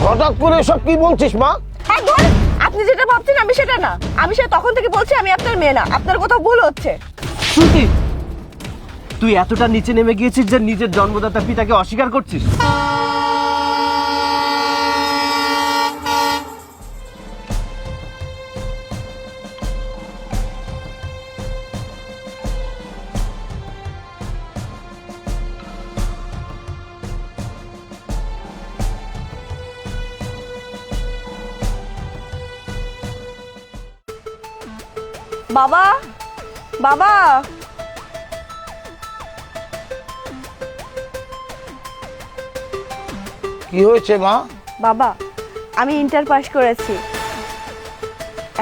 হঠাৎ করে এসব কি বলছিস মা? একদম, আপনি যেটা ভাবছেন আমি সেটা না। আমি সে তখন থেকে বলছি আমি আপনার মেয়ে না, আপনার কোথাও ভুল হচ্ছে। শ্রুতি, তুই এতটা নিচে নেমে গিয়েছিস যে নিজের জন্মদাতা পিতাকে অস্বীকার করছিস? বাবা, বাবা, কি হয়েছে মা? বাবা, আমি ইন্টার পাস করেছি।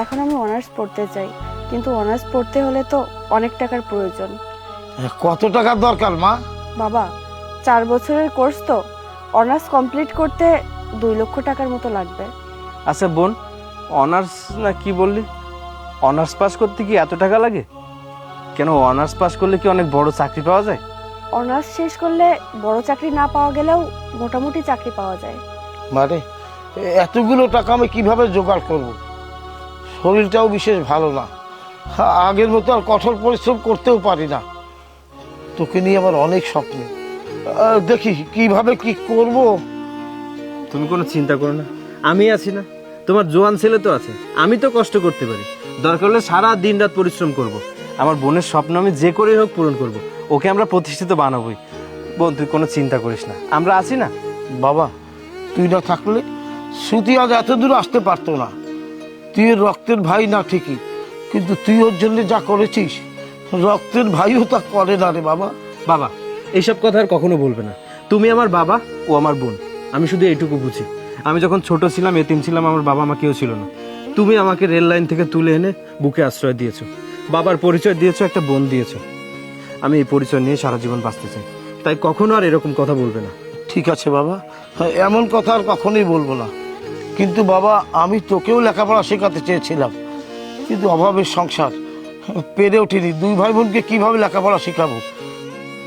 এখন আমি অনার্স পড়তে চাই, কিন্তু অনার্স পড়তে হলে তো অনেক টাকার প্রয়োজন। কত টাকার দরকার মা? বাবা, 4 বছরের কোর্স তো, অনার্স কমপ্লিট করতে 2 লক্ষ টাকার মতো লাগবে। আচ্ছা বোন, অনার্স না কি বললি? অনার্স পাস করতে কি এত টাকা লাগে? কেন, অনার্স পাস করলে কি অনেক বড় চাকরি পাওয়া যায়? অনার্স শেষ করলে বড় চাকরি না পাওয়া গেলেও মোটামুটি চাকরি পাওয়া যায়। মানে এতগুলো টাকা আমি কিভাবে জোগাড় করব? শরীরটাও বিশেষ ভালো না, আগের মতো আর কঠোর পরিশ্রম করতেও পারি না। তোকে নিয়ে আমার অনেক স্বপ্ন, দেখি কিভাবে কি করব। তুমি কোনো চিন্তা করো না, আমি আছি না? তোমার জোয়ান ছেলে তো আছে, আমি তো কষ্ট করতে পারি। দরকার হলে সারা দিন রাত পরিশ্রম করব। আমার বোনের স্বপ্ন আমি যে করেই হোক পূরণ করব। ওকে আমরা প্রতিষ্ঠিত বানাবোই। বোন, তুই কোনো চিন্তা করিস না, আমরা আছি না? বাবা, তুই না থাকলে শ্রুতি আজ এত দূর আসতে পারতো না। তুই ওর রক্তের ভাই না ঠিকই, কিন্তু তুই ওর জন্য যা করেছিস, রক্তের ভাইও তা করে না রে বাবা। বাবা, এইসব কথা আর কখনো বলবে না। তুমি আমার বাবা, ও আমার বোন। আমি শুধু এইটুকু বুঝি। আমি যখন ছোট ছিলাম, এতিম ছিলাম, আমার বাবা মা কেউ ছিল না। তুমি আমাকে রেল লাইন থেকে তুলে এনে বুকে আশ্রয় দিয়েছো, বাবার পরিচয় দিয়েছো, একটা বোন দিয়েছো। আমি এই পরিচয় নিয়ে সারা জীবন বাঁচতে চাই, তাই কখনো আর এরকম কথা বলবে না। ঠিক আছে বাবা, এমন কথা আর কখনোই বলবো না। কিন্তু বাবা, আমি তোকেও লেখাপড়া শেখাতে চেয়েছিলাম, কিন্তু অভাবের সংসার, পেরে ওঠিনি। 2 ভাই বোনকে কিভাবে লেখাপড়া শেখাবো?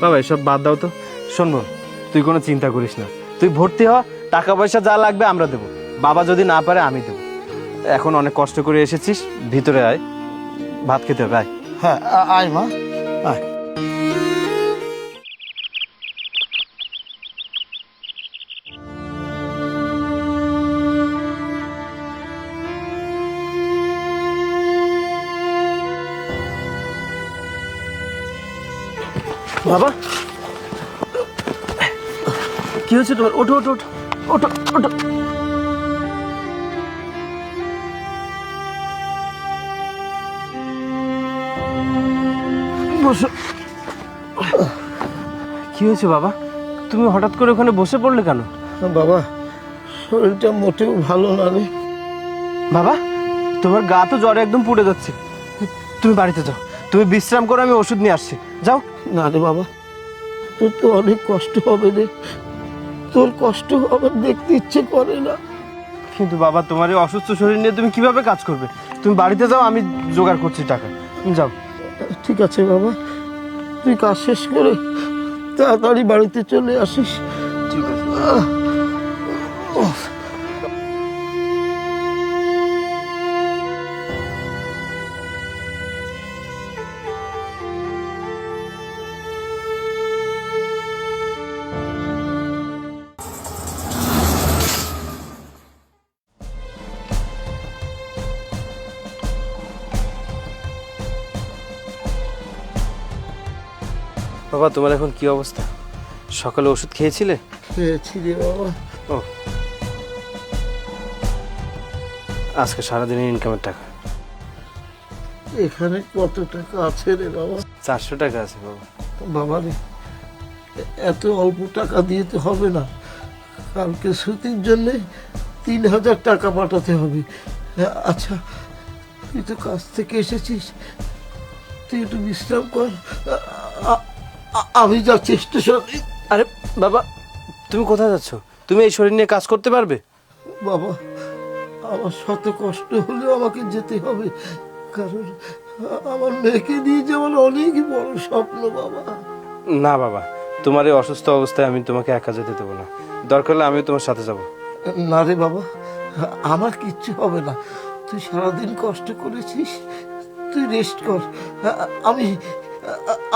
বাবা, এসব বাদ দাও তো। শোন বোন, তুই কোনো চিন্তা করিস না। তুই ভর্তি হ, টাকা পয়সা যা লাগবে আমরা দেবো। বাবা যদি না পারে আমি দেবো। এখন অনেক কষ্ট করে এসেছিস, ভিতরে আয়, ভাত খেতে হবে, আয়। হ্যাঁ, আয় মা, আয়। বাবা, কি হয়েছে তোমার? ওঠো ওঠো ওঠো ওঠো ওঠো। বসো। কি হয়েছে বাবা? তুমি হঠাৎ করে ওখানে বসে পড়লে কেন? বাবা, শরীরটা মোটেও ভালো না রে। বাবা, তোমার গা তো জ্বরে একদম পুড়ে যাচ্ছে। তুমি বাড়িতে যাও, তুমি বিশ্রাম করো, আমি ওষুধ নিয়ে আসছি। যাও। না রে বাবা, তোর তো অনেক কষ্ট হবে রে। তোর কষ্ট আমার দেখতে ইচ্ছে করে না। কিন্তু বাবা, তোমার এই অসুস্থ শরীর নিয়ে তুমি কিভাবে কাজ করবে? তুমি বাড়িতে যাও, আমি জোগাড় করছি টাকা। তুমি যাও। ঠিক আছে বাবা, তুই কাজ শেষ করে তাড়াতাড়ি বাড়িতে চলে আসিস। ঠিক আছে। বাবা, তোমার এখন কি অবস্থা? সকালে ওষুধ খেয়েছিলে? খেয়েছি রে বাবা। ও, আজকে সারাদিনের ইনকামের টাকা। এখানে কত টাকা আছে রে বাবা? 400 টাকা আছে বাবা। বাবা রে, এত অল্প টাকা দিয়ে তো হবে না। কালকে ছুটির জন্য 3000 টাকা পাঠাতে হবে। আচ্ছা, তুই তো কাজ থেকে এসেছিস, তুই একটু বিশ্রাম কর। আমি যাচ্ছি স্টেশনে। আরে বাবা, তুমি কোথায় যাচ্ছ? তুমি এই শরীর নিয়ে কাজ করতে পারবে? বাবা, আমার শত কষ্ট হলেও আমাকে যেতে হবে, কারণ আমার মেয়েকে নিয়ে যাওয়ার অনেক বড় স্বপ্ন বাবা। না বাবা, তোমার এই অসুস্থ অবস্থায় আমি তোমাকে একা যেতে দেবো না। দরকার হলে আমিও তোমার সাথে যাব। না রে বাবা, আমার কিচ্ছু হবে না। তুই সারাদিন কষ্ট করেছিস, তুই রেস্ট কর। আমি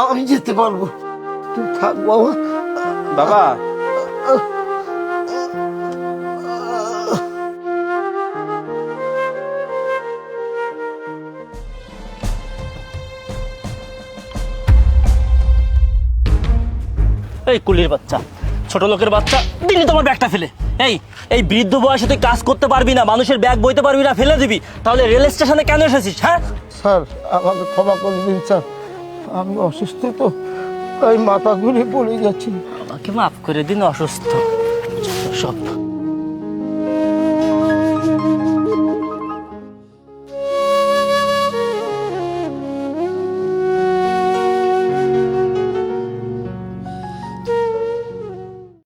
আমি যেতে পারবো, তুই থাক বাবা। বাবা এই কুলির বাচ্চা, ছোট লোকের বাচ্চা, দিলি তোমার ব্যাগটা ফেলে। এই এই বৃদ্ধ বয়সে তুই কাজ করতে পারবি না, মানুষের ব্যাগ বইতে পারবি না, ফেলে দিবি, তাহলে রেল স্টেশনে কেন এসেছিস? হ্যাঁ স্যার, আমাকে ক্ষমা করে দিন স্যার, আমি অসুস্থ তো, তাই মাথা ঘুরে পড়ে যাচ্ছি। আমাকে মাফ করে দিন, অসুস্থ সব।